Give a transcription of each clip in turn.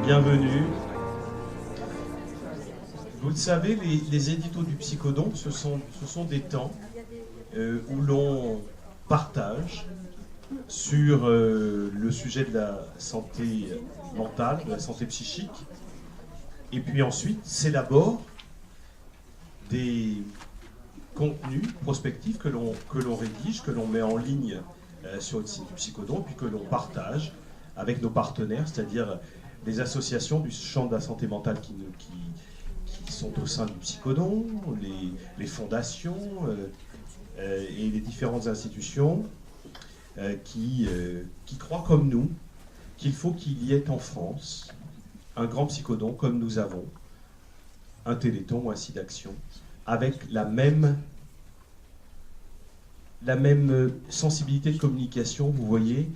Bienvenue. Vous le savez, les éditos du Psychodon, ce sont des temps où l'on partage sur le sujet de la santé mentale, de la santé psychique, et puis ensuite s'élaborent des contenus prospectifs que l'on rédige, que l'on met en ligne sur le site du Psychodon, puis que l'on partage avec nos partenaires, c'est-à-dire les associations du champ de la santé mentale qui sont au sein du Psychodon, les fondations et les différentes institutions qui croient comme nous qu'il faut qu'il y ait en France un grand Psychodon comme nous avons, un Téléthon ou un site d'action, avec la même sensibilité de communication, vous voyez.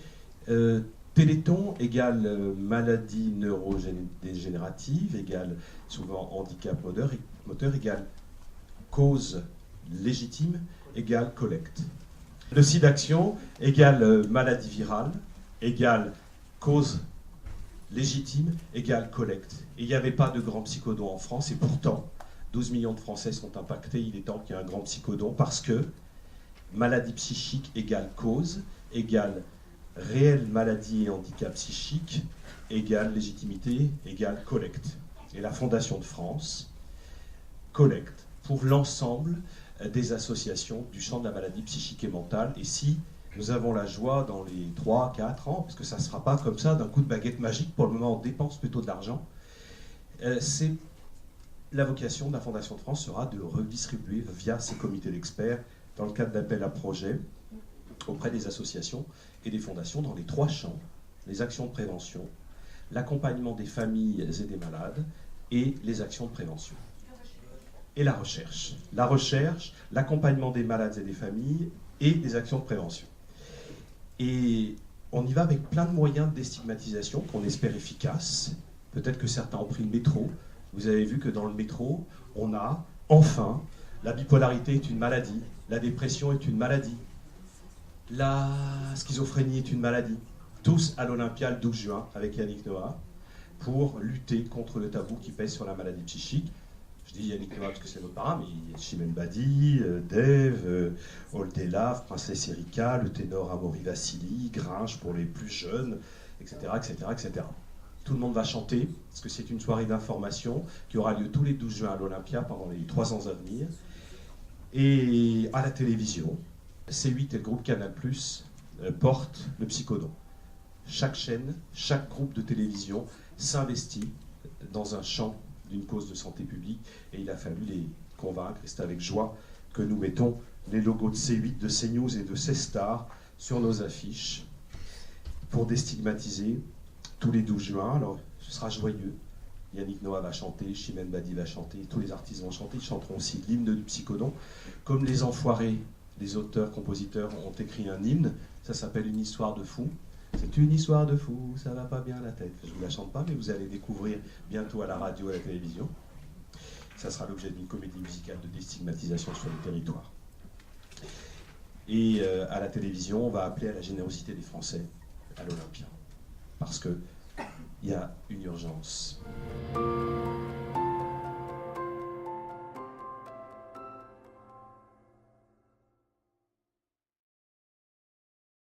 Téléthon égale maladie neurodégénérative, égale souvent handicap moteur, égale cause légitime, égale collecte. Le site d'action égale maladie virale, égale cause légitime, égale collecte. Et il n'y avait pas de grand psychodon en France, et pourtant, 12 millions de Français sont impactés. Il est temps qu'il y ait un grand psychodon, parce que maladie psychique égale cause, égale réelle maladie et handicap psychique, égale légitimité, égale collecte. Et la Fondation de France collecte pour l'ensemble des associations du champ de la maladie psychique et mentale. Et si nous avons la joie dans les 3-4 ans, parce que ça ne sera pas comme ça d'un coup de baguette magique, pour le moment on dépense plutôt de l'argent, c'est la vocation de la Fondation de France sera de redistribuer via ces comités d'experts, dans le cadre d'appels à projets, auprès des associations et des fondations dans les 3 champs, les actions de prévention, l'accompagnement des familles et des malades, et les actions de prévention. Et la recherche. La recherche, l'accompagnement des malades et des familles, et des actions de prévention. Et on y va avec plein de moyens de déstigmatisation qu'on espère efficaces. Peut-être que certains ont pris le métro. Vous avez vu que dans le métro, on a, enfin, la bipolarité est une maladie, la dépression est une maladie, la schizophrénie est une maladie. Tous à l'Olympia le 12 juin avec Yannick Noah pour lutter contre le tabou qui pèse sur la maladie psychique. Je dis Yannick Noah parce que c'est notre parrain, mais il y a Chimène Badi, Dave, Oldelaf, Princesse Erika, le ténor Amaury Vassili, Gringe pour les plus jeunes, etc., etc., etc. Tout le monde va chanter, parce que c'est une soirée d'information qui aura lieu tous les 12 juin à l'Olympia pendant les 3 ans à venir. Et à la télévision, C8 et le groupe Canal+ portent le Psychodon. Chaque chaîne, chaque groupe de télévision s'investit dans un champ d'une cause de santé publique, et il a fallu les convaincre, et c'est avec joie que nous mettons les logos de C8, de CNews et de C-Star sur nos affiches pour déstigmatiser tous les 12 juin. Alors ce sera joyeux. Yannick Noah va chanter, Chimène Badi va chanter, tous les artistes vont chanter. Ils chanteront aussi l'hymne du Psychodon. Comme les enfoirés, les auteurs, compositeurs ont écrit un hymne, ça s'appelle Une histoire de fou. C'est une histoire de fou, ça va pas bien à la tête. Je ne vous la chante pas, mais vous allez découvrir bientôt à la radio et à la télévision. Ça sera l'objet d'une comédie musicale de déstigmatisation sur le territoire. Et à la télévision, on va appeler à la générosité des Français à l'Olympia. Parce qu'il y a une urgence.